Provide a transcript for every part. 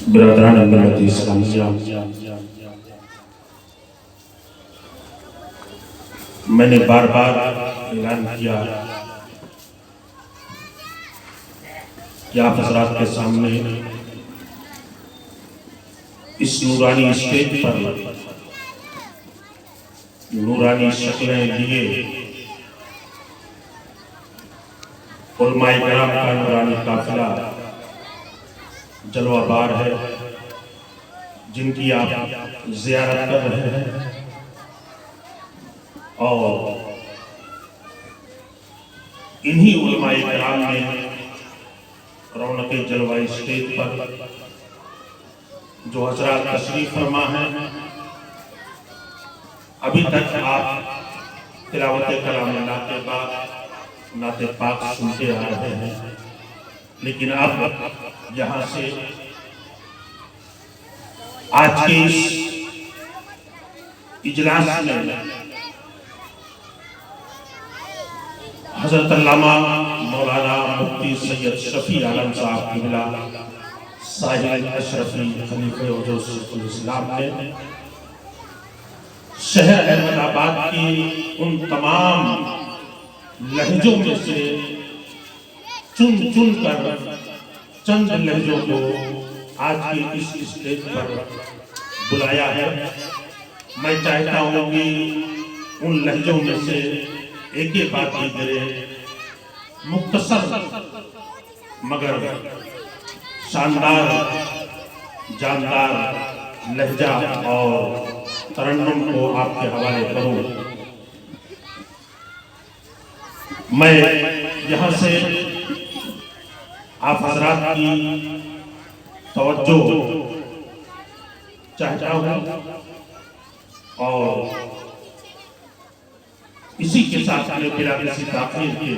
برادران ملت اسلامیہ، میں نے بار بار اعلان کیا کہ آپ حضرات کے سامنے اس نورانی اسٹیج پر نورانی شکلیں لیے علماء کرام کا نورانی قافلہ جلوہ بار ہے، جن کی آپ زیارت کر رہے ہیں، اور انہی علماء کرام نے رونق جلوہ اسٹیج پر جو حضرات تشریف فرما ہیں، ابھی تک آپ تلاوت کلام اللہ کے بعد نعت پاک سنتے آ رہے ہیں، لیکن اب یہاں سے آج کے اس اجلاس میں حضرت علامہ مولانا مفتی سید شفیع عالم صاحب قبلہ صاحب اشرفی خلیفہ وجود شیخ الاسلام نے شہر احمد آباد کی ان تمام لہجوں میں سے چن کر چند لہجوں کو آج کی اس اسٹیج پر بلایا ہے۔ میں چاہتا ہوں کہ ان لہجوں میں سے ایک ایک بات کی کرے، مختصر مگر شاندار جاندار لہجہ اور ترنم کو آپ کے حوالے کروں۔ میں یہاں سے آپ حضرات کی توجہ چاہتا ہوں، اور اسی کے ساتھ میں بلا کسی تاخیر کے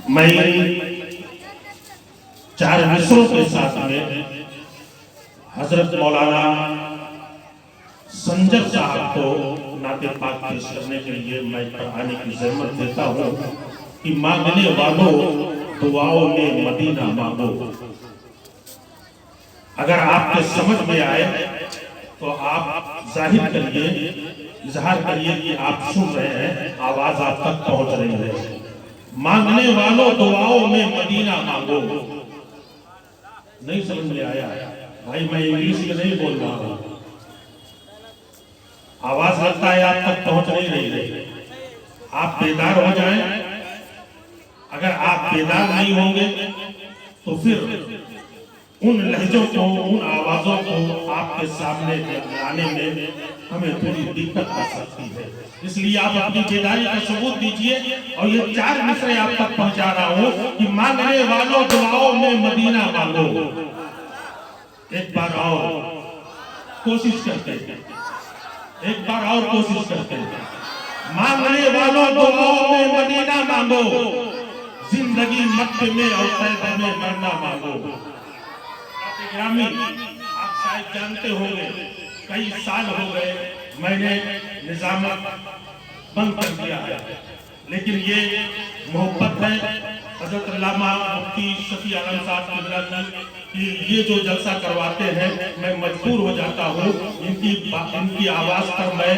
میں 4 مصروں کے ساتھ میں حضرت مولانا سنجر صاحب کو نعت پاک پیش کرنے کے لیے میں پر آنے کی زحمت دیتا ہوں کہ مانگنے والوں دعاؤں میں مدینہ مانگو۔ اگر آپ کے سمجھ میں آئے تو آپ ظاہر کریے، اظہار کریے کہ آپ سن رہے ہیں، آواز آپ تک پہنچ رہی ہے۔ مانگنے والوں دعاؤں میں مدینہ مانگو۔ نہیں سمجھ میں آیا بھائی، میں انگلیس میں نہیں بول رہا ہوں، آواز لگتا ہے آپ تک پہنچ نہیں رہی ہے۔ آپ بیدار ہو جائیں، اگر آپ بیدار نہیں ہوں گے تو پھر ان لہجوں کو، ان آوازوں کو آپ کے سامنے لانے میں ہمیں تھوڑی دقت آ سکتی ہے۔ اس لیے آپ اپنی بیداری کا ثبوت دیجئے، اور یہ 4 مصرے آپ تک پہنچا رہا ہوں کہ مانگنے والوں دعاؤں میں مدینہ مانگو۔ ایک بار اور کوشش کرتے ہیں، ایک بار اور کوشش کرتے ہیں۔ مانگنے والوں دعاؤں میں مدینہ مانگو، زندگی مکہ میں اور طیبہ میں مرنا مانگو۔ گرامی، آپ شاید جانتے ہوں گے، کئی سال ہو گئے میں نے نظامت بند کر دیا ہے، لیکن یہ محبت ہے حضرت علامہ مفتی شفیع عالم صاحب قبلہ کی، یہ جو جلسہ کرواتے ہیں میں مجبور ہو جاتا ہوں ان کی آواز پر میں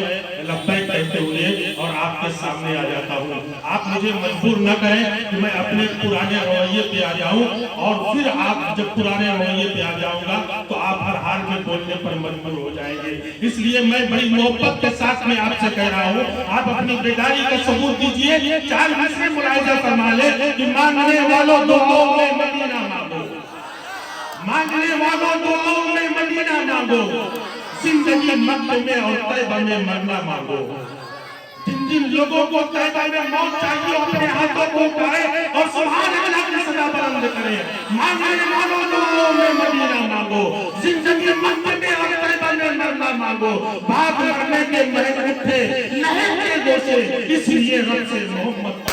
لبیک کہتے ہوئے اور آپ کے سامنے آ جاتا ہوں۔ آپ مجھے مجبور نہ کریں کہ میں اپنے پرانے رویے پہ آ جاؤں، اور پھر آپ جب پرانے رویے پہ آ جاؤں گا تو آپ ہر حال میں بولنے پر مجبور ہو جائیں گے۔ اس لیے میں بڑی محبت کے ساتھ میں آپ سے کہہ رہا ہوں، آپ اپنی بیداری کا ثبوت دیجئے۔ 4 مصرے ملاحظہ فرما لے کہ مانگنے والوں دعاؤں میں مدینہ مانگو، مانگنے والوں دعاؤں میں مدینہ مانگو، زندگی مکہ میں اور طیبہ میں مرنا مانگو۔ جن لوگوں کو طیبہ میں موت چاہیے اپنے ہاتھوں کو اٹھائے اور سبحان اللہ کی صدا بلند کرے۔ مانگنے والوں دعاؤں میں مدینہ مانگو، زندگی مکہ میں اور طیبہ میں مرنا مانگو۔ بھاگ مرنے کے محل اٹھے لہر کے جوشے، اس لیے رب سے محمد